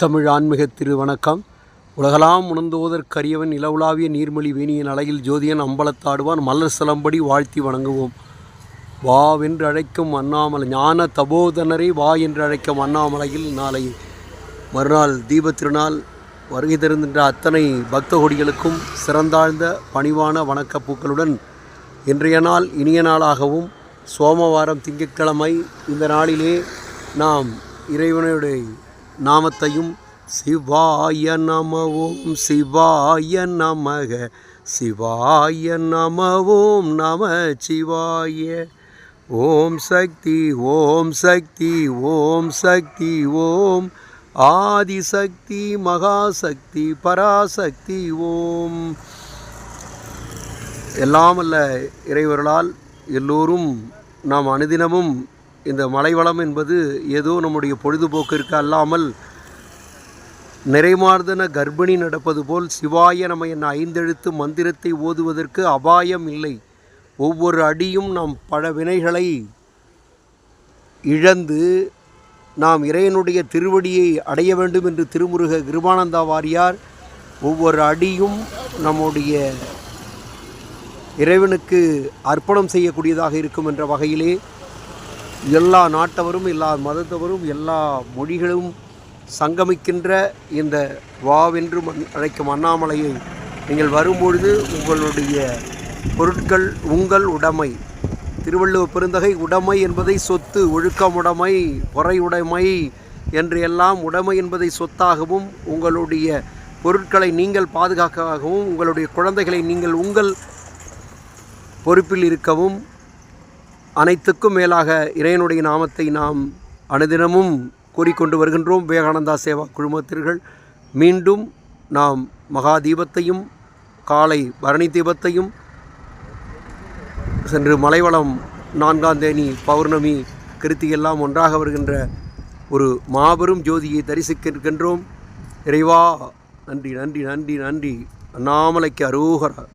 தமிழ் ஆன்மீக திருவணக்கம். உலகலாம் உணர்ந்தோதற்கரியவன் இளவுலாவிய நீர்மொழி வேணியின் அலையில் ஜோதியன் அம்பலத்தாடுவான் மலர் சிலம்படி வாழ்த்தி வணங்குவோம். வா வென்று அழைக்கும் அண்ணாமலை ஞான தபோதனரை வா என்று அழைக்கும் அண்ணாமலையில் நாளை மறுநாள் தீப திருநாள் வருகை தருகின்ற அத்தனை பக்த கொடிகளுக்கும் சிறந்தாழ்ந்த பணிவான வணக்கப்பூக்களுடன் இன்றைய நாள் இனிய நாளாகவும் சோமவாரம் திங்கட்கிழமை இந்த நாளிலே நாம் இறைவனுடைய நாமத்தையும் சிவாய நமவோம் சிவாய நமக சிவாய நமவோம் நம சிவாய ஓம் சக்தி ஓம் சக்தி ஓம் சக்தி ஓம் ஆதிசக்தி மகாசக்தி பராசக்தி ஓம். எல்லாமல்ல இறைவர்களால் எல்லோரும் நாம் அனுதினமும் இந்த மலைவளம் என்பது ஏதோ நம்முடைய பொழுதுபோக்கிற்கு அல்லாமல் நிறைமார்தன கர்ப்பிணி நடப்பது போல் சிவாய நம என 5 எழுத்து மந்திரத்தை ஓதுவதற்கு அபாயம் இல்லை. ஒவ்வொரு அடியும் நாம் பல வினைகளை இழந்து நாம் இறைவனுடைய திருவடியை அடைய வேண்டும் என்று திருமுருக கிருபானந்தா வாரியார் ஒவ்வொரு அடியும் நம்முடைய இறைவனுக்கு அர்ப்பணம் செய்யக்கூடியதாக இருக்கும் என்ற வகையிலே எல்லா நாட்டவரும் எல்லா மதத்தவரும் எல்லா மொழிகளும் சங்கமிக்கின்ற இந்த வாவென்று அழைக்கும் அண்ணாமலையை நீங்கள் வரும்பொழுது உங்களுடைய பொருட்கள் உங்கள் உடைமை. திருவள்ளுவர் பெருந்தகை உடைமை என்பதை சொத்து, ஒழுக்கமுடைமை, பொறையுடைமை என்று எல்லாம் உடைமை என்பதை சொத்தாகவும் உங்களுடைய பொருட்களை நீங்கள் பாதுகாக்கவும் உங்களுடைய குழந்தைகளை நீங்கள் உங்கள் பொறுப்பில் இருக்கவும் அனைத்துக்கும் மேலாக இறைவனுடைய நாமத்தை நாம் அனுதினமும் கூறிக்கொண்டு வருகின்றோம். விவேகானந்தா சேவா குழுமத்தினர்கள் மீண்டும் நாம் மகா தீபத்தையும் காலை பரணி தீபத்தையும் சென்று மலைவளம் 4ஆம் தேதி பௌர்ணமி கிருத்திகெல்லாம் ஒன்றாக வருகின்ற ஒரு மாபெரும் ஜோதியை தரிசிக்கின்றோம். இறைவா நன்றி நன்றி நன்றி நன்றி. அண்ணாமலைக்கு அரோகரா.